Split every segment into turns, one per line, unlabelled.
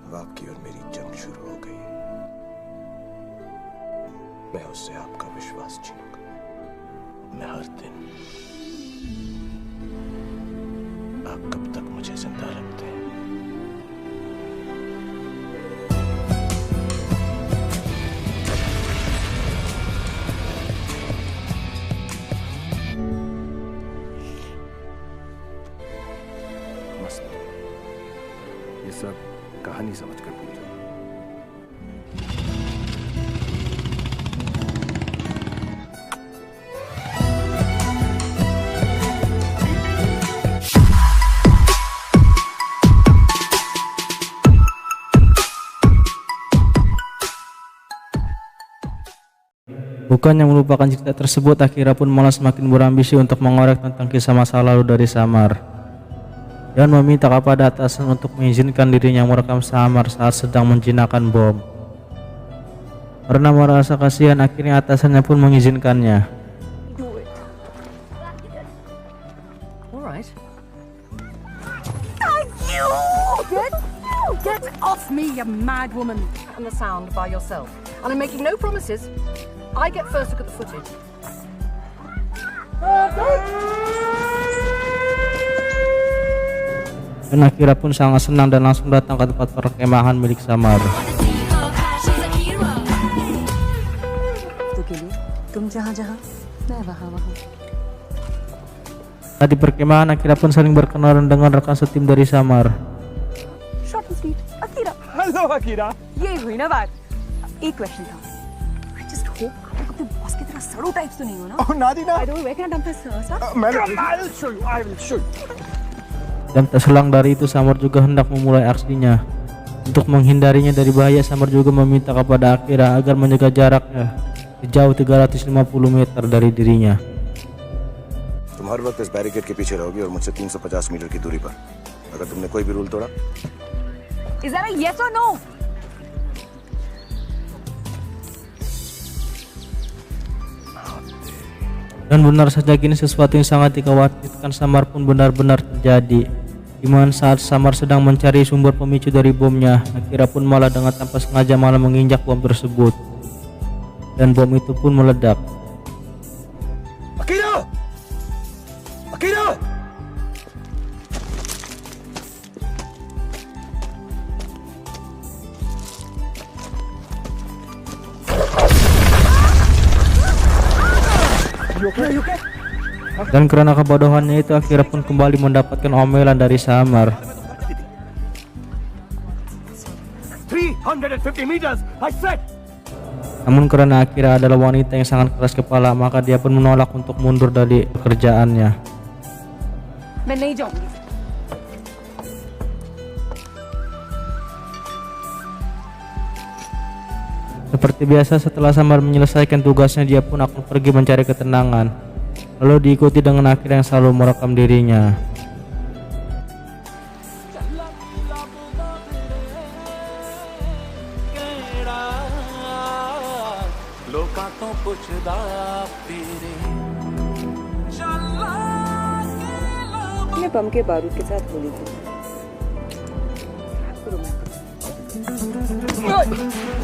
अब आपकी और मेरी जंग शुरू हो गई। मैं उससे आपका विश्वास छीनूंगा। मैं हर दिन। आप कब तक मुझे जिंदा रखते हैं? मस्त। ये सब कहानी समझकर भूल जाओ।
Bukannya melupakan cerita tersebut, Akira pun malah semakin berambisi untuk mengorek tentang kisah masa lalu dari Samar dan meminta kepada atasan untuk mengizinkan dirinya merekam Samar saat sedang menjinakkan bom. Karena merasa kasihan, akhirnya atasannya pun mengizinkannya.
Alright. Thank you! Get off me, you mad woman! And the sound by yourself. And I'm making no promises. I get first look at the footage.
Dan Akira pun sangat senang dan langsung datang ke tempat perkemahan milik Samar. Saat di perkemahan, Akira pun saling berkenalan dengan rekan setim dari Samar.
Short and sweet. Akira.
Hello Akira.
ये हुई ना बात। एक क्वेश्चन था। I just hope आप अपने बॉस की तरह सड़ो टाइप्स तो नहीं हो ना?
Oh, Nadina.
By the way, where can I dump this sir?
I will show you. I will show you.
Dan tak selang dari itu, Samar juga hendak memulai aksinya. Untuk menghindarinya dari bahaya, Samar juga meminta kepada Akira agar menjaga jaraknya sejauh 350 meter dari dirinya.
तुम हर वक्त इस बैरिकेड के पीछे रहोगी और मुझसे 350 मीटर की दूरी पर। अगर तुमने कोई भी रूल तोड़ा,
Is that a yes or no?
Dan benar saja, kini sesuatu yang sangat dikhawatirkan Samar pun benar-benar terjadi. Di mana saat Samar sedang mencari sumber pemicu dari bomnya, Akira pun malah dengan tanpa sengaja malah menginjak bom tersebut. Dan bom itu pun meledak.
Akira! Akira!
Dan karena kebodohannya itu, Akira pun kembali mendapatkan omelan dari Samar.
350 meters. I said.
Namun karena Akira adalah wanita yang sangat keras kepala, maka dia pun menolak untuk mundur dari pekerjaannya.
मैं नहीं जाऊंगी.
Seperti biasa, setelah Samar menyelesaikan tugasnya, dia pun akan pergi mencari ketenangan, lalu diikuti dengan Akira yang selalu merekam dirinya.
मैं बम के बारूद के साथ होली थी.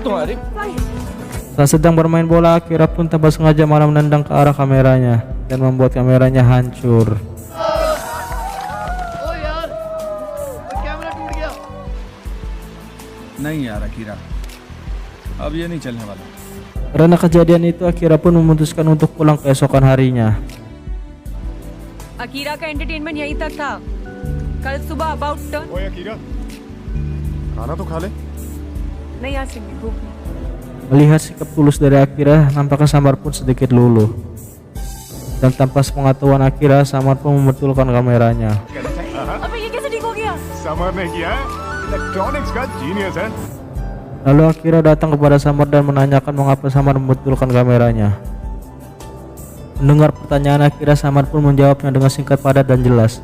तुम्हारी
Saat sedang bermain bola, Akira pun tanpa sengaja malah menendang ke arah kameranya dan membuat kameranya hancur.
नहीं यार अकीरा, अब ये नहीं चलने वाला.
Karena kejadian itu, Akira pun memutuskan untuk pulang keesokan harinya.
Akira का एंटरटेनमेंट यहीं तक था. कल सुबह अबाउट टर्न.
ओए अकीरा, खाना तो खा ले.
नहीं यार सिंह भूख नहीं.
Melihat sikap tulus dari Akira, nampaknya Samar pun sedikit luluh. Dan tanpa sepengetahuan Akira, Samar pun membetulkan kameranya.
अबे ये कैसे ठीक हो गया?
समर ने किया है. इलेक्ट्रॉनिक्स का जीनियस है.
Lalu Akira datang kepada Samar dan menanyakan mengapa Samar membetulkan kameranya. Mendengar pertanyaan Akira, Samar pun menjawabnya dengan singkat, padat, dan jelas.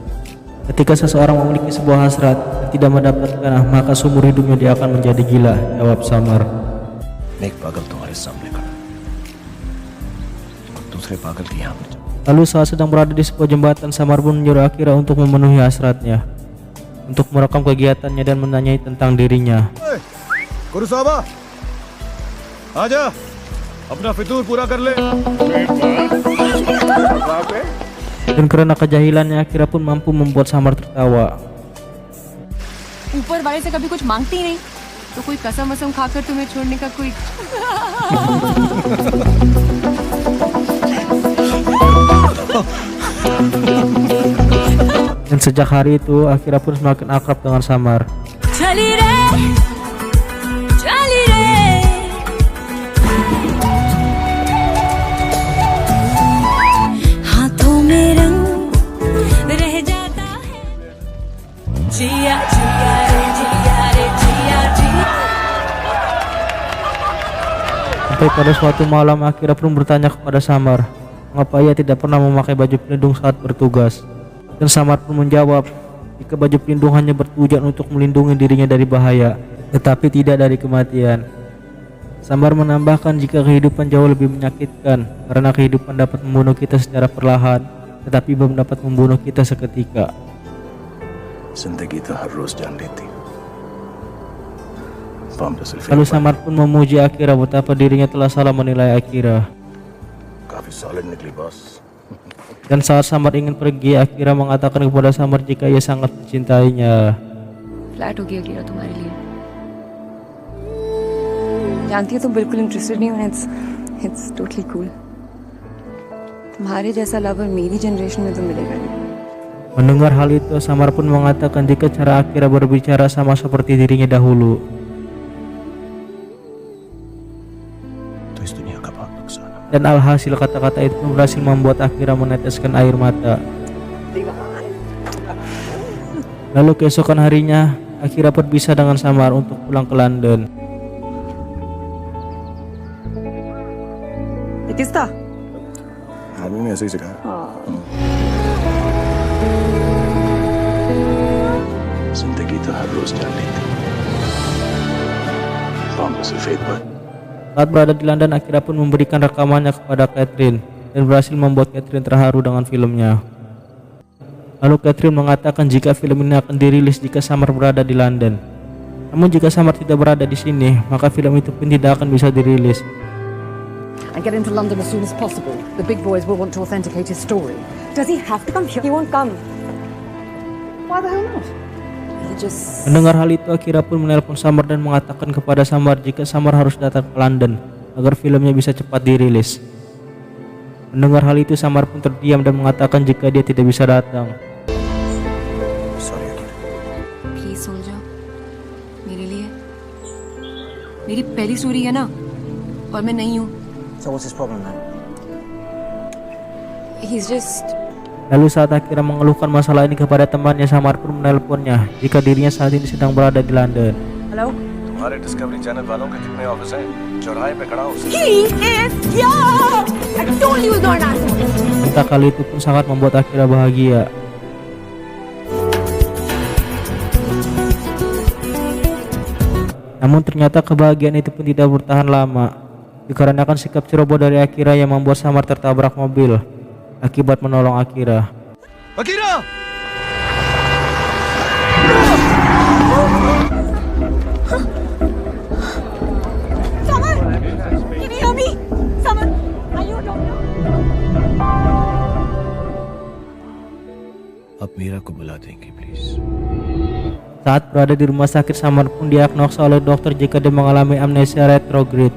Ketika seseorang memiliki sebuah hasrat dan tidak mendapatkan, maka seumur hidupnya dia akan menjadi gila, jawab Samar.
एक पागल तुम्हारे सामने खड़ा और दूसरे पागल की यहाँ पर.
Lalu saat sedang berada di sebuah jembatan, Samar pun menyuruh Akira untuk memenuhi hasratnya. untuk merekam kegiatannya dan menanyai tentang dirinya.
गुरु साहबा आजा अपना फितूर पूरा कर ले
Dan karena kejahilannya Akira pun mampu membuat Samar tertawa.
ऊपर वाले से कभी कुछ मांगती नहीं तो कोई कसम वसम खाकर तुम्हें छोड़ने का कोई
Dan sejak hari itu Akira pun semakin akrab dengan Samar.
चली रे हाथों में रंग रह जाता है जिया जिया रे जिया रे जिया जिया.
Sampai pada suatu malam Akira pun bertanya kepada Samar mengapa ia tidak pernah memakai baju pelindung saat bertugas. Dan Samar pun menjawab jika baju pelindung hanya bertujuan untuk melindungi dirinya dari bahaya, tetapi tidak dari kematian. Samar menambahkan jika kehidupan jauh lebih menyakitkan karena kehidupan dapat membunuh kita secara perlahan, tetapi belum dapat membunuh kita seketika.
जिंदगी तो हर रोज जान लेती पाम तो सिर्फ
Lalu Samar pun memuji Akira betapa dirinya telah salah menilai Akira.
काफी सॉलिड निकली boss
Dan saat Samar ingin pergi, Akira mengatakan kepada Samar jika ia sangat mencintainya.
Flat हो गया कीरा तुम्हारे लिए. जानती हो तुम बिल्कुल इंटरेस्टेड नहीं हो. It's totally cool. तुम्हारे जैसा लवर मेरी जनरेशन में तो मिलेगा नहीं.
Mendengar hal itu, Samar pun mengatakan jika cara Akira berbicara sama seperti dirinya dahulu.
तो इस दुनिया का बहुत नुकसान है
Dan alhasil kata-kata itu berhasil membuat Akira meneteskan air mata. Lalu keesokan harinya, Akira berpisah dengan Samar untuk pulang ke London.
ये किसका?
मम्मी ने ऐसे ही सिखाया जिंदगी तो हर रोज जान लेती पाम तो सिर्फ एक बार
Saat berada di London, Akira pun memberikan rekamannya kepada Catherine dan berhasil membuat Catherine terharu dengan filmnya. Lalu Catherine mengatakan jika film ini akan dirilis jika Samar berada di London. Namun jika Samar tidak berada di sini, maka film itu pun tidak akan bisa dirilis.
and get into London as soon as possible. The big boys will want to authenticate his story.
Does he have to come here? He won't come.
Why the hell not?
He just.
Mendengar hal itu, Akira pun menelpon Samar dan mengatakan kepada Samar jika Samar harus datang ke London agar filmnya bisa cepat dirilis. Mendengar hal itu, Samar pun terdiam dan mengatakan jika dia tidak bisa datang.
Sorry Akira
please सुन जाओ मेरे लिए. मेरी पहली स्टोरी है ना और मैं नहीं हूँ.
So what's his problem, man?
He's just.
Lalu saat Akira mengeluhkan masalah ini kepada temannya, Samar pun menelponnya jika dirinya saat ini sedang berada di London.
Hello.
तुम्हारे डिस्कवरी चैनल वालों के कितने ऑफिस हैं चौराहे पे खड़ा हूँ
He is here! I told you he's not an asshole!
Entah kali itu pun sangat membuat Akira bahagia. Namun ternyata kebahagiaan itu pun tidak bertahan lama, dikarenakan sikap ceroboh dari Akira yang membuat Samar tertabrak mobil akibat menolong Akira.
Akira
Samar! Can you hear me? Samar! Are you a doctor?
अब मीरा को बुला देंगे please
Saat berada di rumah sakit, Samar pun diagnosa oleh dokter jika dia mengalami amnesia retrograde,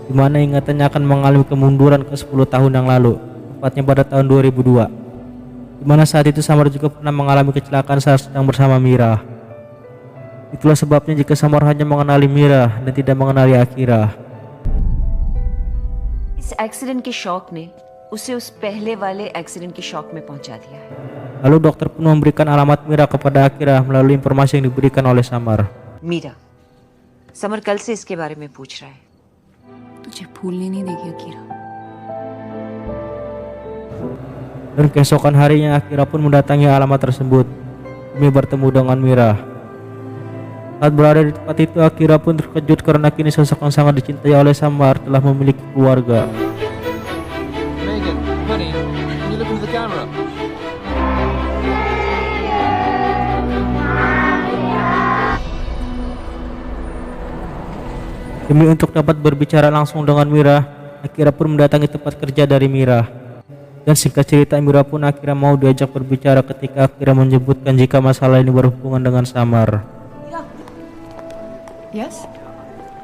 di mana ingatannya akan mengalami kemunduran ke 10 tahun yang lalu, tepatnya pada tahun 2002. Di mana saat itu Samar juga pernah mengalami kecelakaan saat sedang bersama Mira. Itulah sebabnya jika Samar hanya mengenali Mira dan tidak mengenali Akira.
इस एक्सीडेंट के शॉक ने उसे उस पहले वाले एक्सीडेंट के शॉक में पहुंचा दिया है.
Lalu dokter pun memberikan alamat Mira kepada Akira melalui informasi yang diberikan oleh Samar.
Meera Samar कल से इसके बारे में पूछ रहा है.
तुझे भूलने नहीं देगी Akira.
Dan keesokan harinya Akira pun mendatangi alamat tersebut demi bertemu dengan Mira. Saat berada di tempat itu, Akira pun terkejut karena kini sosok yang sangat dicintai oleh Samar telah memiliki keluarga.
Megan, honey, can you look into the camera?
Demi untuk dapat berbicara langsung dengan Mira, Akira pun mendatangi tempat kerja dari Mira. Dan singkat cerita, Mira pun akhirnya mau diajak berbicara ketika Akira menyebutkan jika masalah ini berhubungan dengan Samar.
Yes?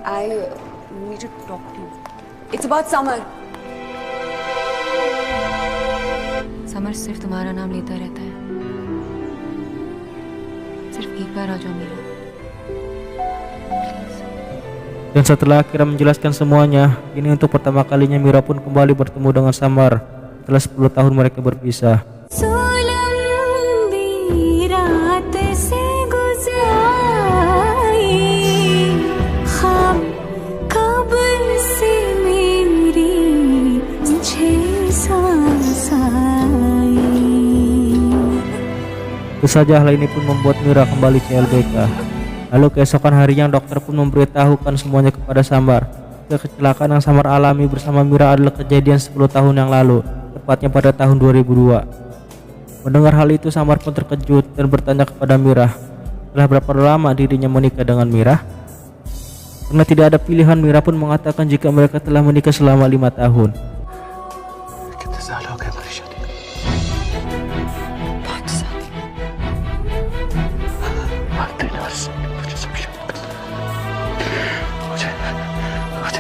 I need to talk to you. It's about Samar.
Summer सिर्फ तुम्हारा नाम लेता रहता है। सिर्फ एक बार आ जाओ Meera.
Dan setelah Akira menjelaskan semuanya, ini untuk pertama kalinya Mira pun kembali bertemu dengan Samar setelah 10 tahun mereka berpisah. Tentu saja hal ini pun membuat Mira kembali ke LBK. Lalu keesokan harinya dokter pun memberitahukan semuanya kepada Samar. Kecelakaan yang Samar alami bersama Mira adalah kejadian 10 tahun yang lalu, tepatnya pada tahun 2002. Mendengar hal itu, Samar pun terkejut dan bertanya kepada Mira, telah berapa lama dirinya menikah dengan Mira? Karena tidak ada pilihan, Mira pun mengatakan jika mereka telah menikah selama 5 tahun.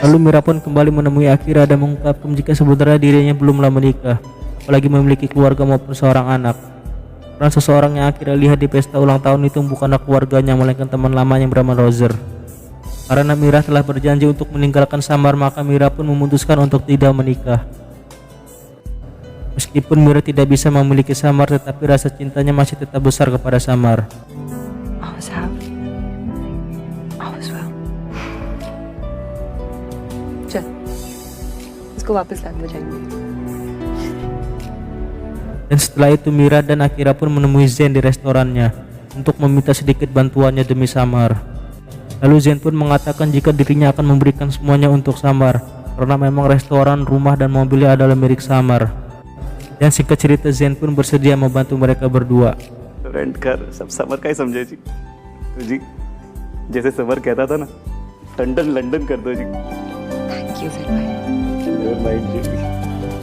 Lalu Mira pun kembali menemui Akira dan mengungkapkan jika sebenarnya dirinya belumlah menikah, apalagi memiliki keluarga maupun seorang anak. Karena seseorang yang Akira lihat di pesta ulang tahun itu bukanlah keluarganya, melainkan teman lamanya yang bernama Roger. Karena Mira telah berjanji untuk meninggalkan Samar, maka Mira pun memutuskan untuk tidak menikah. Meskipun Mira tidak bisa memiliki Samar, tetapi rasa cintanya masih tetap besar kepada Samar. Dan setelah itu Mira dan Akira pun menemui Zen di restorannya untuk meminta sedikit bantuannya demi Samar. Lalu Zen pun mengatakan jika dirinya akan memberikan semuanya untuk Samar, karena memang restoran, rumah, dan mobilnya adalah milik Samar. Dan singkat cerita, Zen pun bersedia membantu mereka berdua.
Rent कर सब समर का ही समझे जी। तो जी जैसे समर कहता था ना, London London कर दो जी।
थैंक यू ज़ेन भाई।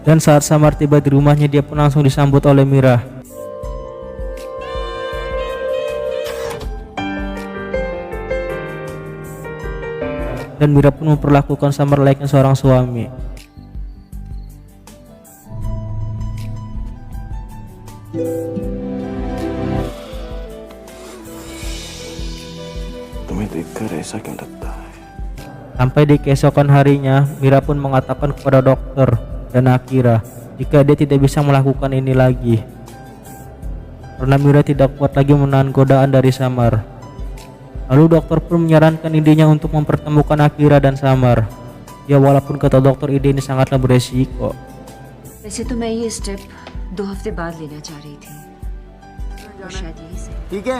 Dan saat Samar tiba di rumahnya, dia pun langsung disambut oleh Mira. Dan Mira pun memperlakukan Samar layaknya seorang suami. Sampai di keesokan harinya, Mira pun mengatakan kepada dokter dan Akira jika dia tidak bisa melakukan ini lagi, karena Mira tidak kuat lagi menahan godaan dari Samar. Lalu dokter pun menyarankan idenya untuk mempertemukan Akira dan Samar. Ya, walaupun kata dokter ide ini sangatlah beresiko.
वैसे तो मैं ये स्टेप 2 हफ्ते बाद लेना चाह रही थी, और शायद यही से।
ठीक है,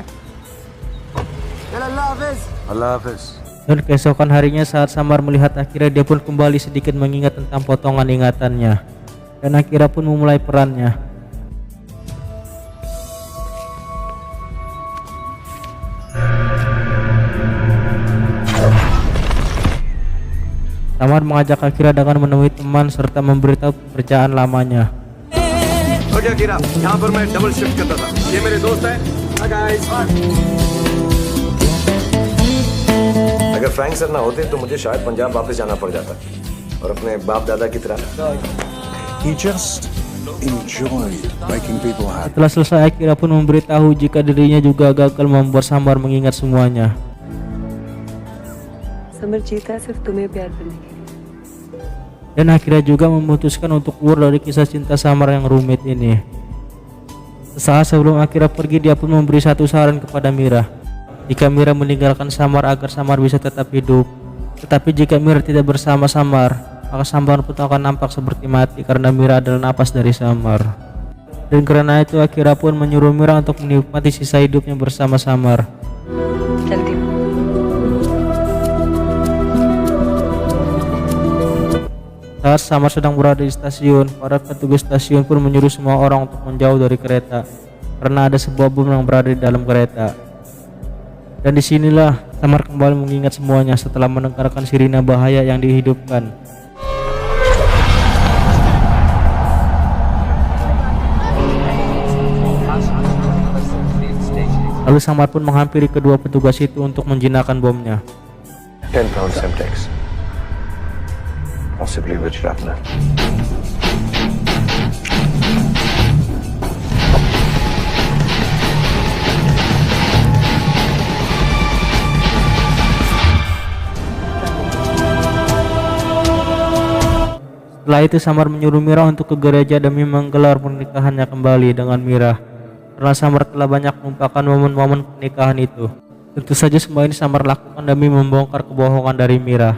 अल्लाह हाफिज।
Dan keesokan harinya saat Samar melihat Akira, dia pun kembali sedikit mengingat tentang potongan ingatannya. Dan Akira pun memulai perannya. Samar mengajak Akira dengan menemui teman serta memberitahu pekerjaan lamanya.
Oke Akira, यहाँ पर मैं double shift करता था। ये मेरे दोस्त हैं। Hi guys. अगर फ्रैंक सर ना होते तो मुझे शायद पंजाब वापस जाना पड़ जाता और अपने बाप दादा की तरह।
He just enjoyed making people happy.
Setelah selesai, Akira pun memberitahu jika dirinya juga gagal membuat Samar mengingat semuanya.
Summer जीता सिर्फ तुम्हें प्यार करने के लिए।
Dan Akira juga memutuskan untuk keluar dari kisah cinta Samar yang rumit ini. Sesaat sebelum Akira pergi, dia pun memberi satu saran kepada Mira. Jika Mira meninggalkan Samar agar Samar bisa tetap hidup. Tetapi jika Mira tidak bersama Samar, maka Samar pun akan nampak seperti mati karena Mira adalah napas dari Samar. Dan karena itu Akira pun menyuruh Mira untuk menikmati sisa hidupnya bersama Samar. Saat Samar sedang berada di stasiun, para petugas stasiun pun menyuruh semua orang untuk menjauh dari kereta karena ada sebuah bom yang berada di dalam kereta. Dan disinilah Samar kembali mengingat semuanya setelah mendengarkan sirine bahaya yang dihidupkan. Lalu Samar pun menghampiri kedua petugas itu untuk menjinakkan bomnya.
10 pounds Semtex. Possibly with shrapnel.
Setelah itu Samar menyuruh Mira untuk ke gereja demi menggelar pernikahannya kembali dengan Mira. Karena Samar telah banyak melupakan momen-momen pernikahan itu. Tentu saja semua ini Samar lakukan demi membongkar kebohongan dari Mira.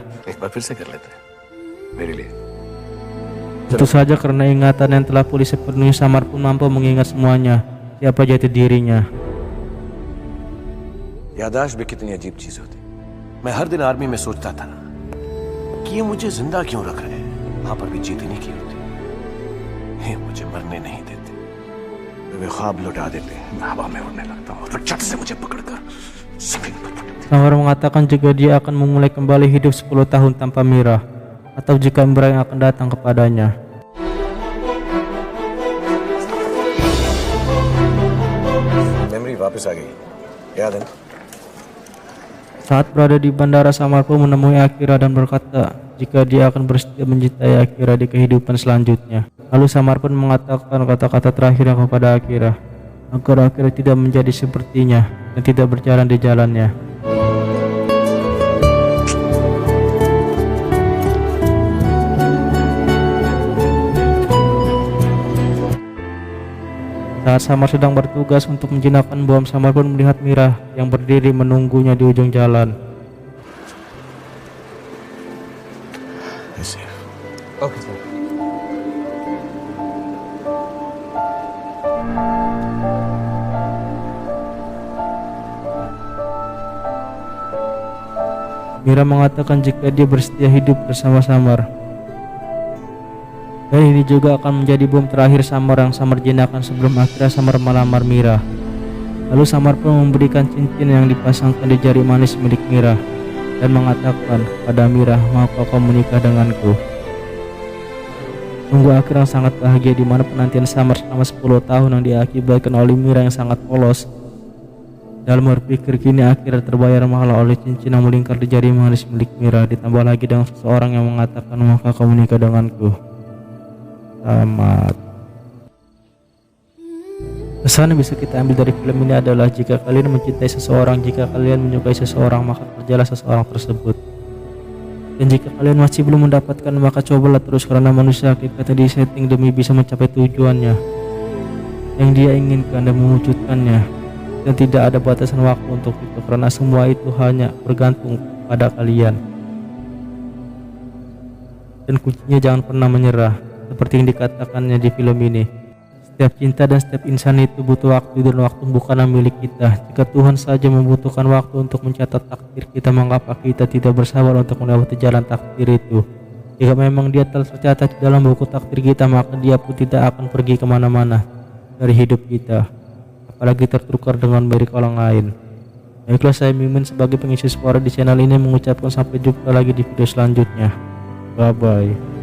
Tentu saja karena ingatan yang telah pulih sepenuhnya, Samar pun mampu mengingat semuanya, siapa jati dirinya.
यादाश्त भी कितनी अजीब चीज होती। मैं हर दिन आर्मी में सोचता था कि ये मुझे जिंदा क्यों रख रहे हैं, वहां पर भी जीत नहीं की होती, ये मुझे मरने नहीं देते, वे ख्वाब लौटा देते, मैं हवा में उड़ने लगता हूँ, फिर झट से मुझे पकड़कर जमीन पर पटक देते।
Samar mengatakan jika dia akan memulai kembali hidup 10 tahun tanpa Mira, atau jika Mira yang akan datang kepadanya.
Memory वापस आ गई, याद है?
Saat berada di bandara, Samar pun menemui Akira dan berkata jika dia akan bersedia mencintai Akira di kehidupan selanjutnya. Lalu Samar pun mengatakan kata-kata terakhirnya kepada Akira, agar Akira tidak menjadi sepertinya dan tidak berjalan di jalannya. Saat Samar sedang bertugas untuk menjinakkan bom, Samar pun melihat Mira yang berdiri menunggunya di ujung jalan.
Okay sir.
Mira mengatakan jika dia bersedia hidup bersama Samar. Dan ini juga akan menjadi bom terakhir Samar yang Samar jinakkan sebelum akhirnya Samar melamar Mira. Lalu Samar pun memberikan cincin yang dipasangkan di jari manis milik Mira dan mengatakan pada Mira, maukah kau menikah denganku? Tunggu akhir yang sangat bahagia di mana penantian Samar selama 10 tahun yang diakibatkan oleh Mira yang sangat polos. Dalam berpikir kini akhirnya terbayar mahal oleh cincin yang melingkar di jari manis milik Mira, ditambah lagi dengan seseorang yang mengatakan maukah kau menikah denganku. Tamat. Pesan yang bisa kita ambil dari film ini adalah jika kalian mencintai seseorang, jika kalian menyukai seseorang, maka kerjalah seseorang tersebut. Dan jika kalian masih belum mendapatkan, maka cobalah terus, karena manusia hakikatnya disetting demi bisa mencapai tujuannya yang dia inginkan dan mewujudkannya. Dan tidak ada batasan waktu untuk itu, karena semua itu hanya bergantung pada kalian. Dan kuncinya jangan pernah menyerah, seperti yang dikatakannya di film ini. Setiap cinta dan setiap insan itu butuh waktu, dan waktu bukanlah milik kita. Jika Tuhan saja membutuhkan waktu untuk mencatat takdir kita, mengapa kita tidak bersabar untuk melewati jalan takdir itu? Jika memang dia telah tercatat di dalam buku takdir kita, maka dia pun tidak akan pergi kemana-mana dari hidup kita, apalagi tertukar dengan milik orang lain. Baiklah, saya Mimin sebagai pengisi suara di channel ini mengucapkan sampai jumpa lagi di video selanjutnya. Bye bye.